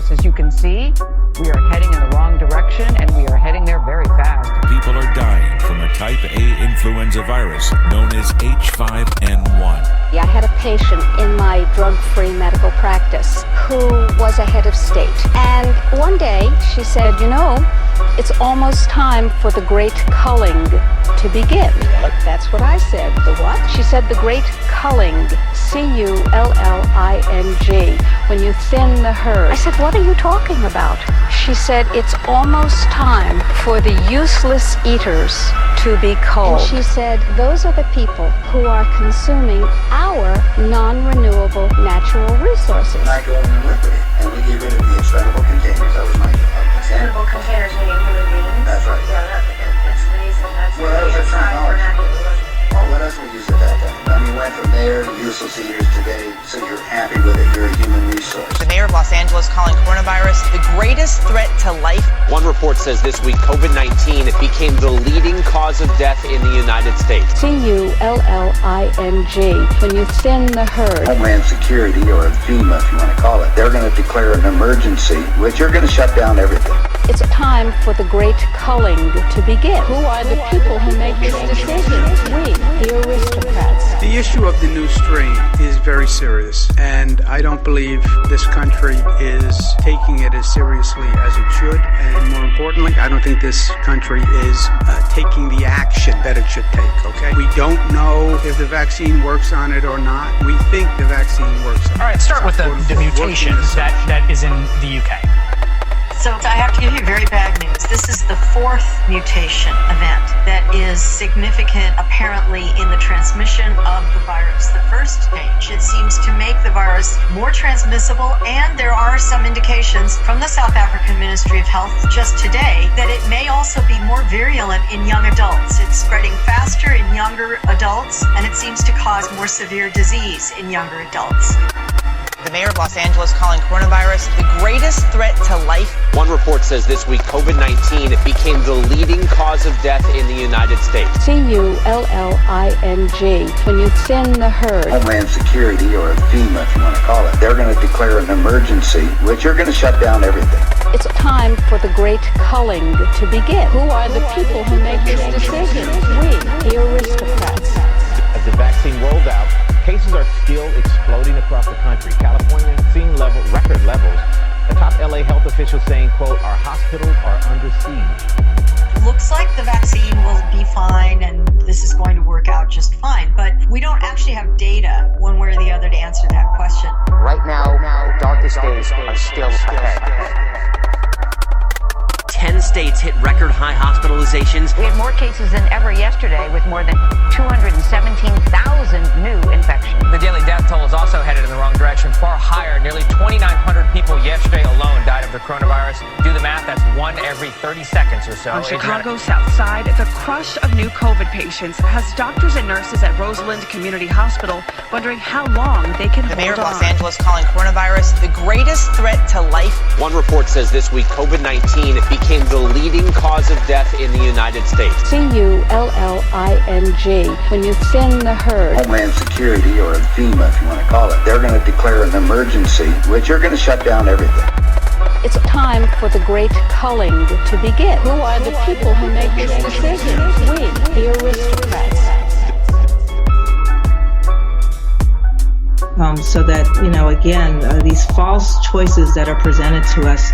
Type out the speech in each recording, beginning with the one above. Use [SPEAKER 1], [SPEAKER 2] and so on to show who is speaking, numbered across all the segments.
[SPEAKER 1] coronavirus. As you can see, we are heading in the wrong direction, and we are heading there very fast.
[SPEAKER 2] People are dying from a type A influenza virus known as H5N1.
[SPEAKER 3] I had a patient in my drug-free medical practice who was a head of state. And one day she said, it's almost time for the great culling to begin. What? That's what I said. The what? She said the great culling, C-U-L-L-I-N-G, when you thin the herd. I said, what are you talking about? She said, it's almost time for the useless eaters to be culled. And she said, those are the people who are consuming our non-renewable natural resources.
[SPEAKER 4] I go in and liquidate, and we get rid of the expendable containers. That was my job.
[SPEAKER 5] Expendable containers meaning human beings?
[SPEAKER 4] That's right.
[SPEAKER 5] Yeah, that's amazing. That's
[SPEAKER 4] well, that was a technology. Well, what else we use at that time? I mean, went from there to useless eaters today, so you're happy with it, you're a human resource.
[SPEAKER 6] The mayor of Los Angeles calling coronavirus the greatest threat to life.
[SPEAKER 7] One report says this week COVID-19 became the leading cause of death in the United States.
[SPEAKER 3] C-U-L-L-I-N-G, when you thin the herd.
[SPEAKER 4] Homeland Security, or FEMA if you want to call it, they're going to declare an emergency, which are going to shut down everything.
[SPEAKER 3] It's time for the great culling to begin. Who are the people who make this decision? We, the aristocrats.
[SPEAKER 8] The issue of the new strain is very serious, and I don't believe this country is taking it as seriously as it should. And more importantly, I don't think this country is taking the action that it should take, okay? We don't know if the vaccine works on it or not. We think the vaccine works on it.
[SPEAKER 9] All right, start with the mutation that is in the UK.
[SPEAKER 10] So I have to give you very bad news. This is the fourth mutation event that is significant, apparently, in the transmission of the virus. The first change, it seems to make the virus more transmissible, and there are some indications from the South African Ministry of Health just today that it may also be more virulent in young adults. It's spreading faster in younger adults, and it seems to cause more severe disease in younger adults.
[SPEAKER 6] The mayor of Los Angeles calling coronavirus the greatest threat to life.
[SPEAKER 7] One report says this week COVID-19 became the leading cause of death in the United States.
[SPEAKER 3] C-U-L-L-I-N-G, when you thin the herd.
[SPEAKER 4] Homeland Security, or FEMA if you want to call it, they're going to declare an emergency, which are going to shut down everything.
[SPEAKER 3] It's time for the great culling to begin. Who are the people who make this decision? We, the aristocrats.
[SPEAKER 11] As the vaccine rolls out, cases are still exploding across the country. California seeing record levels. The top LA health officials saying, quote, our hospitals are under siege.
[SPEAKER 10] Looks like the vaccine will be fine and this is going to work out just fine. But we don't actually have data one way or the other to answer that question.
[SPEAKER 12] Right now, the darkest days are still ahead.
[SPEAKER 13] 10 states hit record high hospitalizations.
[SPEAKER 1] We had more cases than ever yesterday, with more than 217,000 new infections.
[SPEAKER 9] The daily death toll is also headed in the wrong direction, far higher. Nearly 2,900 people yesterday alone died of the coronavirus. Do the math, that's one every 30 seconds or so.
[SPEAKER 14] On Chicago's South Side, the crush of new COVID patients has doctors and nurses at Roseland Community Hospital wondering how long they can hold on.
[SPEAKER 6] The mayor of Los Angeles calling coronavirus the greatest threat to life.
[SPEAKER 7] One report says this week COVID-19 became the leading cause of death in the United States.
[SPEAKER 3] C-U-L-L-I-N-G, when you thin the herd.
[SPEAKER 4] Homeland Security, or FEMA if you want to call it, they're going to declare an emergency, which are going to shut down everything.
[SPEAKER 3] It's time for the great culling to begin. Who are the people who make this decision? We, the aristocrats.
[SPEAKER 15] So that, again, these false choices that are presented to us,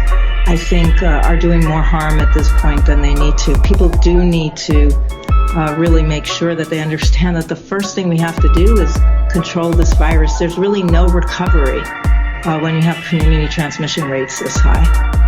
[SPEAKER 15] I think, are doing more harm at this point than they need to. People do need to really make sure that they understand that the first thing we have to do is control this virus. There's really no recovery when you have community transmission rates this high.